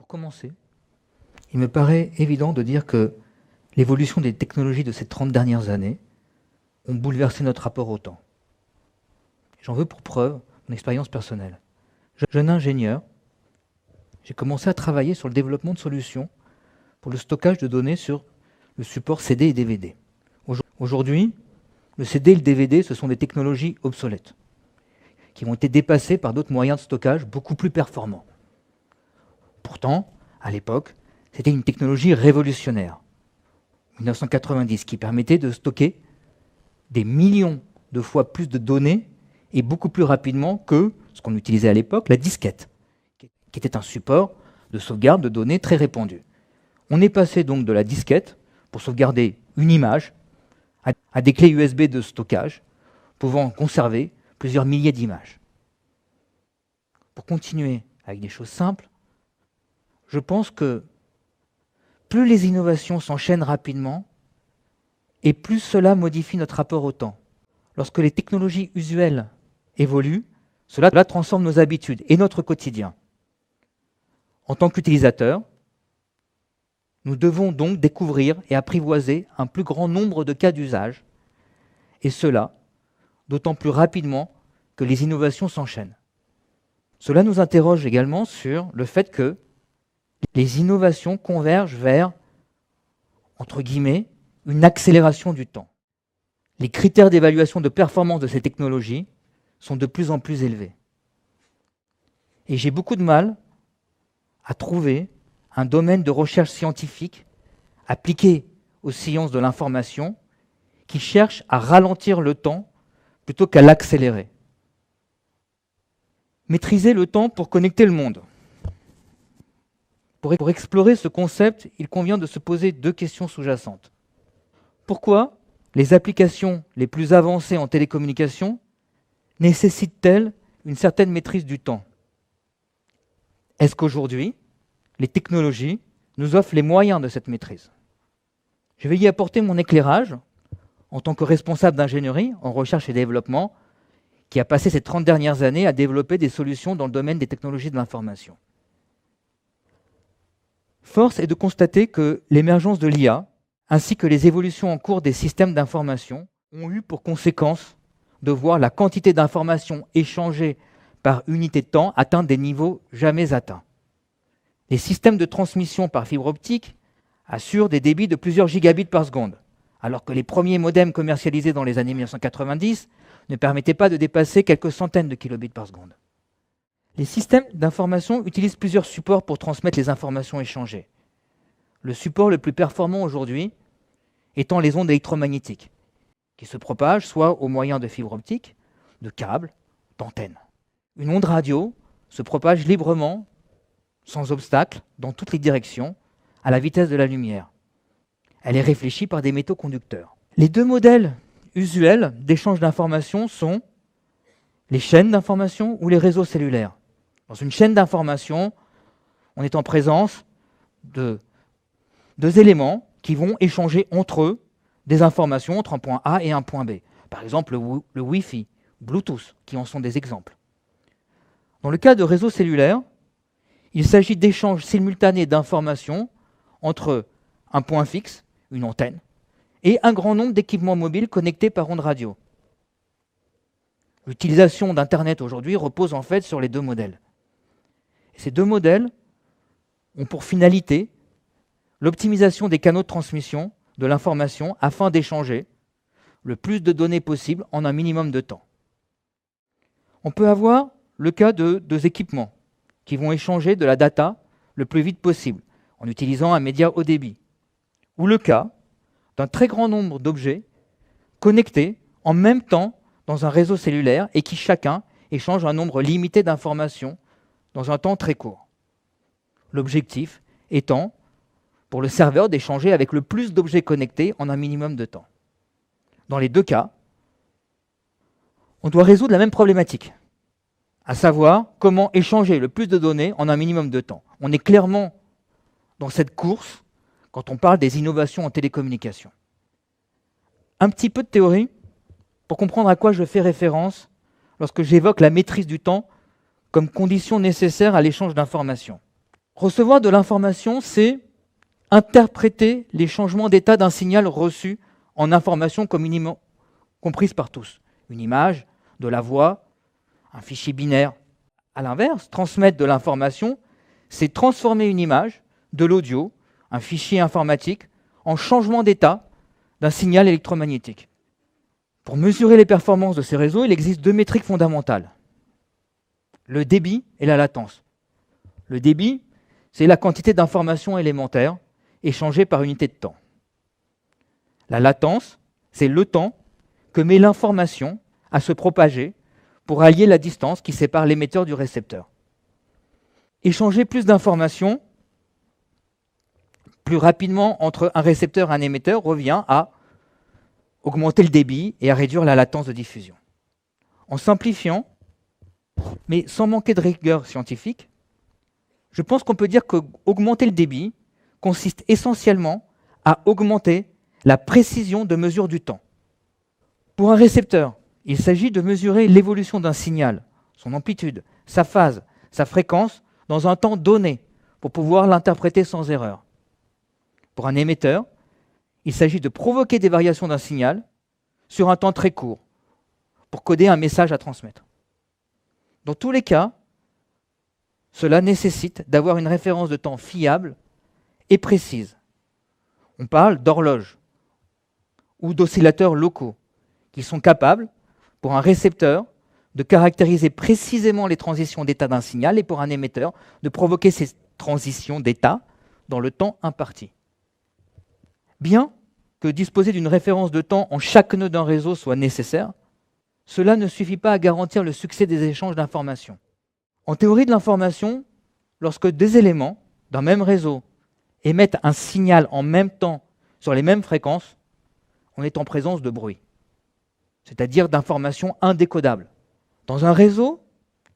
Pour commencer, il me paraît évident de dire que l'évolution des technologies de ces 30 dernières années ont bouleversé notre rapport au temps. J'en veux pour preuve mon expérience personnelle. Jeune ingénieur, j'ai commencé à travailler sur le développement de solutions pour le stockage de données sur le support CD et DVD. Aujourd'hui, le CD et le DVD, ce sont des technologies obsolètes qui ont été dépassées par d'autres moyens de stockage beaucoup plus performants. Pourtant, à l'époque, c'était une technologie révolutionnaire, 1990, qui permettait de stocker des millions de fois plus de données et beaucoup plus rapidement que ce qu'on utilisait à l'époque, la disquette, qui était un support de sauvegarde de données très répandu. On est passé donc de la disquette pour sauvegarder une image à des clés USB de stockage pouvant conserver plusieurs milliers d'images. Pour continuer avec des choses simples, je pense que plus les innovations s'enchaînent rapidement, et plus cela modifie notre rapport au temps. Lorsque les technologies usuelles évoluent, cela transforme nos habitudes et notre quotidien. En tant qu'utilisateurs, nous devons donc découvrir et apprivoiser un plus grand nombre de cas d'usage, et cela d'autant plus rapidement que les innovations s'enchaînent. Cela nous interroge également sur le fait que les innovations convergent vers, entre guillemets, une accélération du temps. Les critères d'évaluation de performance de ces technologies sont de plus en plus élevés. Et j'ai beaucoup de mal à trouver un domaine de recherche scientifique appliqué aux sciences de l'information qui cherche à ralentir le temps plutôt qu'à l'accélérer. Maîtriser le temps pour connecter le monde. Pour explorer ce concept, il convient de se poser deux questions sous-jacentes. Pourquoi les applications les plus avancées en télécommunication nécessitent-elles une certaine maîtrise du temps? Est-ce qu'aujourd'hui, les technologies nous offrent les moyens de cette maîtrise? Je vais y apporter mon éclairage en tant que responsable d'ingénierie en recherche et développement qui a passé ces 30 dernières années à développer des solutions dans le domaine des technologies de l'information. Force est de constater que l'émergence de l'IA, ainsi que les évolutions en cours des systèmes d'information, ont eu pour conséquence de voir la quantité d'informations échangées par unité de temps atteindre des niveaux jamais atteints. Les systèmes de transmission par fibre optique assurent des débits de plusieurs gigabits par seconde, alors que les premiers modems commercialisés dans les années 1990 ne permettaient pas de dépasser quelques centaines de kilobits par seconde. Les systèmes d'information utilisent plusieurs supports pour transmettre les informations échangées. Le support le plus performant aujourd'hui étant les ondes électromagnétiques, qui se propagent soit au moyen de fibres optiques, de câbles, d'antennes. Une onde radio se propage librement, sans obstacle, dans toutes les directions, à la vitesse de la lumière. Elle est réfléchie par des métaux conducteurs. Les deux modèles usuels d'échange d'informations sont les chaînes d'information ou les réseaux cellulaires. Dans une chaîne d'information, on est en présence de deux éléments qui vont échanger entre eux des informations entre un point A et un point B. Par exemple, le Wi-Fi, Bluetooth, qui en sont des exemples. Dans le cas de réseaux cellulaires, il s'agit d'échanges simultanés d'informations entre un point fixe, une antenne, et un grand nombre d'équipements mobiles connectés par ondes radio. L'utilisation d'Internet aujourd'hui repose en fait sur les deux modèles. Et ces deux modèles ont pour finalité l'optimisation des canaux de transmission de l'information afin d'échanger le plus de données possible en un minimum de temps. On peut avoir le cas de deux équipements qui vont échanger de la data le plus vite possible en utilisant un média haut débit, ou le cas d'un très grand nombre d'objets connectés en même temps dans un réseau cellulaire et qui chacun échange un nombre limité d'informations dans un temps très court. L'objectif étant pour le serveur d'échanger avec le plus d'objets connectés en un minimum de temps. Dans les deux cas, on doit résoudre la même problématique, à savoir comment échanger le plus de données en un minimum de temps. On est clairement dans cette course quand on parle des innovations en télécommunication. Un petit peu de théorie pour comprendre à quoi je fais référence lorsque j'évoque la maîtrise du temps comme condition nécessaire à l'échange d'informations. Recevoir de l'information, c'est interpréter les changements d'état d'un signal reçu en information communément comprise par tous. Une image, de la voix, un fichier binaire. À l'inverse, transmettre de l'information, c'est transformer une image, de l'audio, un fichier informatique, en changement d'état d'un signal électromagnétique. Pour mesurer les performances de ces réseaux, il existe deux métriques fondamentales. Le débit et la latence. Le débit, c'est la quantité d'informations élémentaires échangées par unité de temps. La latence, c'est le temps que met l'information à se propager pour allier la distance qui sépare l'émetteur du récepteur. Échanger plus d'informations plus rapidement entre un récepteur et un émetteur revient à augmenter le débit et à réduire la latence de diffusion. En simplifiant, mais sans manquer de rigueur scientifique, je pense qu'on peut dire qu'augmenter le débit consiste essentiellement à augmenter la précision de mesure du temps. Pour un récepteur, il s'agit de mesurer l'évolution d'un signal, son amplitude, sa phase, sa fréquence, dans un temps donné, pour pouvoir l'interpréter sans erreur. Pour un émetteur, il s'agit de provoquer des variations d'un signal sur un temps très court, pour coder un message à transmettre. Dans tous les cas, cela nécessite d'avoir une référence de temps fiable et précise. On parle d'horloges ou d'oscillateurs locaux qui sont capables, pour un récepteur, de caractériser précisément les transitions d'état d'un signal et pour un émetteur, de provoquer ces transitions d'état dans le temps imparti. Bien que disposer d'une référence de temps en chaque nœud d'un réseau soit nécessaire, cela ne suffit pas à garantir le succès des échanges d'informations. En théorie de l'information, lorsque deux éléments d'un même réseau émettent un signal en même temps sur les mêmes fréquences, on est en présence de bruit, c'est-à-dire d'informations indécodables. Dans un réseau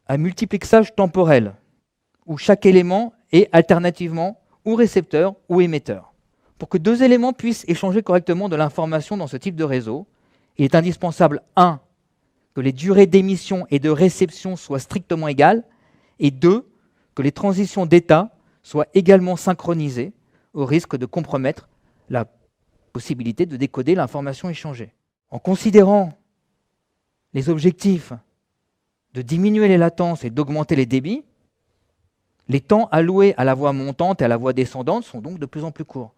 à multiplexage temporel, où chaque élément est alternativement ou récepteur ou émetteur. Pour que deux éléments puissent échanger correctement de l'information dans ce type de réseau, il est indispensable, 1, que les durées d'émission et de réception soient strictement égales, et 2, que les transitions d'état soient également synchronisées, au risque de compromettre la possibilité de décoder l'information échangée. En considérant les objectifs de diminuer les latences et d'augmenter les débits, les temps alloués à la voie montante et à la voie descendante sont donc de plus en plus courts,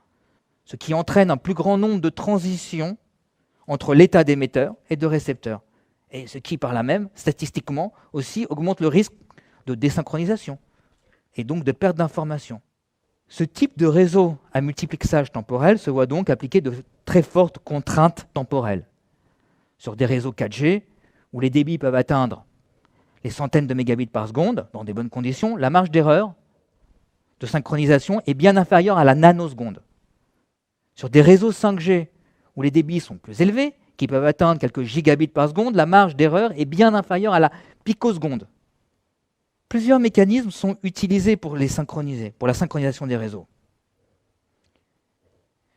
ce qui entraîne un plus grand nombre de transitions entre l'état d'émetteur et de récepteur, et ce qui, par là même, statistiquement, aussi augmente le risque de désynchronisation, et donc de perte d'information. Ce type de réseau à multiplexage temporel se voit donc appliquer de très fortes contraintes temporelles. Sur des réseaux 4G, où les débits peuvent atteindre les centaines de mégabits par seconde, dans des bonnes conditions, la marge d'erreur de synchronisation est bien inférieure à la nanoseconde. Sur des réseaux 5G, où les débits sont plus élevés, qui peuvent atteindre quelques gigabits par seconde, la marge d'erreur est bien inférieure à la picoseconde. Plusieurs mécanismes sont utilisés pour les synchroniser, pour la synchronisation des réseaux.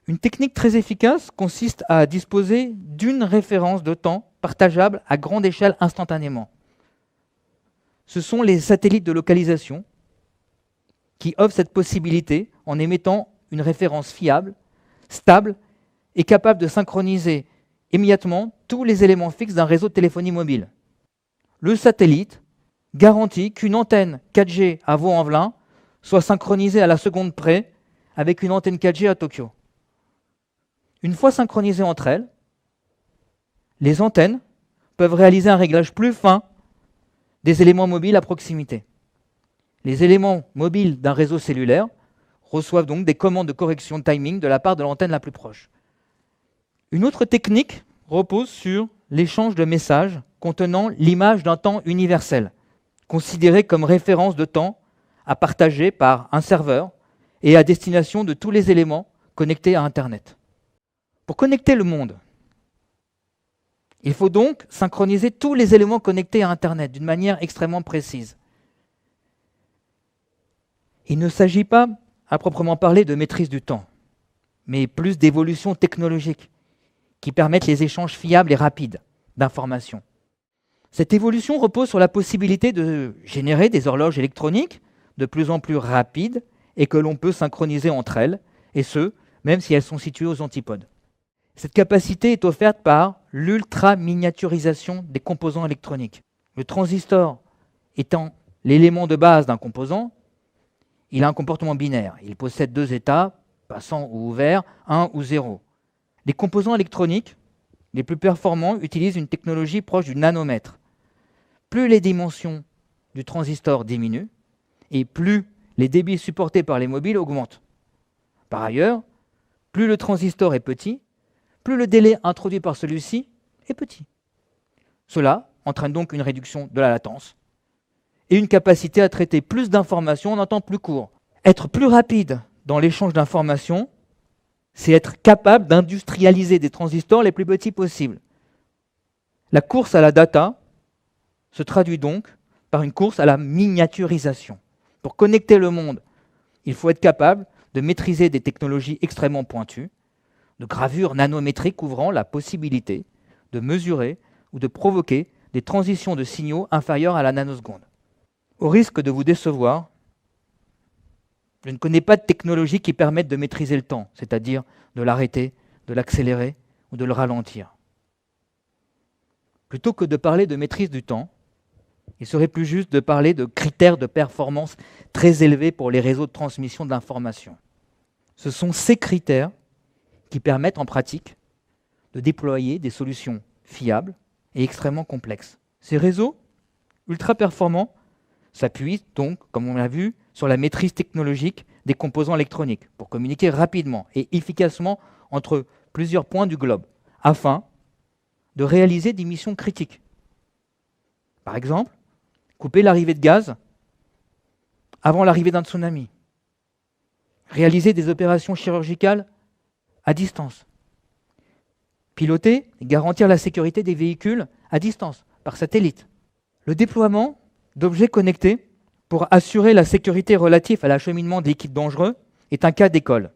Une technique très efficace consiste à disposer d'une référence de temps partageable à grande échelle instantanément. Ce sont les satellites de localisation qui offrent cette possibilité en émettant une référence fiable, stable et capable de synchroniser immédiatement tous les éléments fixes d'un réseau de téléphonie mobile. Le satellite garantit qu'une antenne 4G à Vaux-en-Velin soit synchronisée à la seconde près avec une antenne 4G à Tokyo. Une fois synchronisées entre elles, les antennes peuvent réaliser un réglage plus fin des éléments mobiles à proximité. Les éléments mobiles d'un réseau cellulaire reçoivent donc des commandes de correction de timing de la part de l'antenne la plus proche. Une autre technique repose sur l'échange de messages contenant l'image d'un temps universel, considéré comme référence de temps à partager par un serveur et à destination de tous les éléments connectés à Internet. Pour connecter le monde, il faut donc synchroniser tous les éléments connectés à Internet d'une manière extrêmement précise. Il ne s'agit pas, à proprement parler, de maîtrise du temps, mais plus d'évolution technologique qui permettent les échanges fiables et rapides d'informations. Cette évolution repose sur la possibilité de générer des horloges électroniques de plus en plus rapides et que l'on peut synchroniser entre elles, et ce, même si elles sont situées aux antipodes. Cette capacité est offerte par l'ultra-miniaturisation des composants électroniques. Le transistor étant l'élément de base d'un composant, il a un comportement binaire. Il possède deux états, passant ou ouvert, 1 ou 0. Les composants électroniques les plus performants utilisent une technologie proche du nanomètre. Plus les dimensions du transistor diminuent, et plus les débits supportés par les mobiles augmentent. Par ailleurs, plus le transistor est petit, plus le délai introduit par celui-ci est petit. Cela entraîne donc une réduction de la latence et une capacité à traiter plus d'informations en un temps plus court. Être plus rapide dans l'échange d'informations, c'est être capable d'industrialiser des transistors les plus petits possibles. La course à la data se traduit donc par une course à la miniaturisation. Pour connecter le monde, il faut être capable de maîtriser des technologies extrêmement pointues, de gravures nanométriques ouvrant la possibilité de mesurer ou de provoquer des transitions de signaux inférieures à la nanoseconde. Au risque de vous décevoir, je ne connais pas de technologie qui permette de maîtriser le temps, c'est-à-dire de l'arrêter, de l'accélérer ou de le ralentir. Plutôt que de parler de maîtrise du temps, il serait plus juste de parler de critères de performance très élevés pour les réseaux de transmission d'informations. Ce sont ces critères qui permettent en pratique de déployer des solutions fiables et extrêmement complexes. Ces réseaux ultra performants s'appuient donc, comme on l'a vu, sur la maîtrise technologique des composants électroniques pour communiquer rapidement et efficacement entre plusieurs points du globe, afin de réaliser des missions critiques. Par exemple, couper l'arrivée de gaz avant l'arrivée d'un tsunami, réaliser des opérations chirurgicales à distance, piloter et garantir la sécurité des véhicules à distance, par satellite. Le déploiement d'objets connectés pour assurer la sécurité relative à l'acheminement de liquides dangereux est un cas d'école.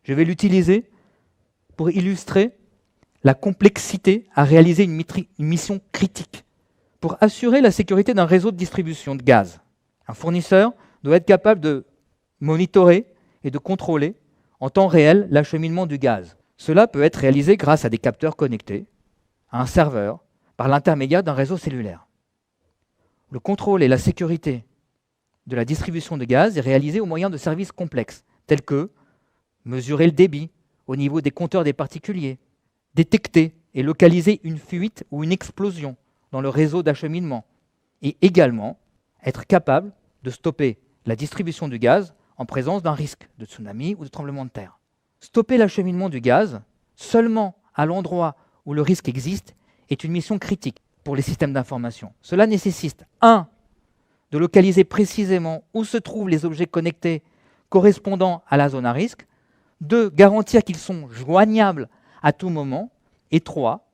Je vais l'utiliser pour illustrer la complexité à réaliser une mission critique. Pour assurer la sécurité d'un réseau de distribution de gaz, un fournisseur doit être capable de monitorer et de contrôler en temps réel l'acheminement du gaz. Cela peut être réalisé grâce à des capteurs connectés, à un serveur, par l'intermédiaire d'un réseau cellulaire. Le contrôle et la sécurité de la distribution de gaz est réalisé au moyen de services complexes, tels que mesurer le débit au niveau des compteurs des particuliers, détecter et localiser une fuite ou une explosion dans le réseau d'acheminement, et également être capable de stopper la distribution du gaz en présence d'un risque de tsunami ou de tremblement de terre. Stopper l'acheminement du gaz seulement à l'endroit où le risque existe est une mission critique pour les systèmes d'information. Cela nécessite 1. De localiser précisément où se trouvent les objets connectés correspondant à la zone à risque, 2. Garantir qu'ils sont joignables à tout moment, et 3.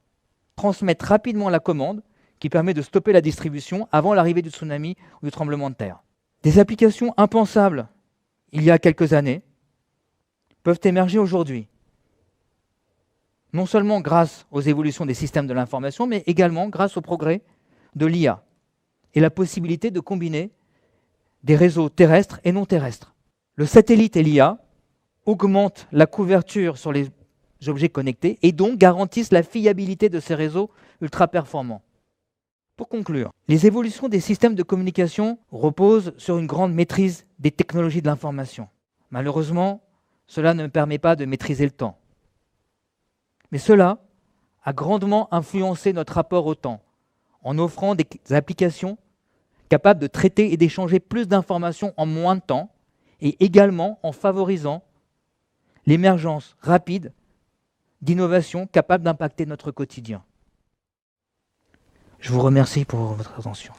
Transmettre rapidement la commande qui permet de stopper la distribution avant l'arrivée du tsunami ou du tremblement de terre. Des applications impensables il y a quelques années peuvent émerger aujourd'hui, non seulement grâce aux évolutions des systèmes de l'information, mais également grâce au progrès de l'IA et la possibilité de combiner des réseaux terrestres et non terrestres. Le satellite et l'IA augmentent la couverture sur les objets connectés et donc garantissent la fiabilité de ces réseaux ultra performants. Pour conclure, les évolutions des systèmes de communication reposent sur une grande maîtrise des technologies de l'information. Malheureusement, cela ne permet pas de maîtriser le temps. Mais cela a grandement influencé notre rapport au temps, en offrant des applications capables de traiter et d'échanger plus d'informations en moins de temps, et également en favorisant l'émergence rapide d'innovations capables d'impacter notre quotidien. Je vous remercie pour votre attention.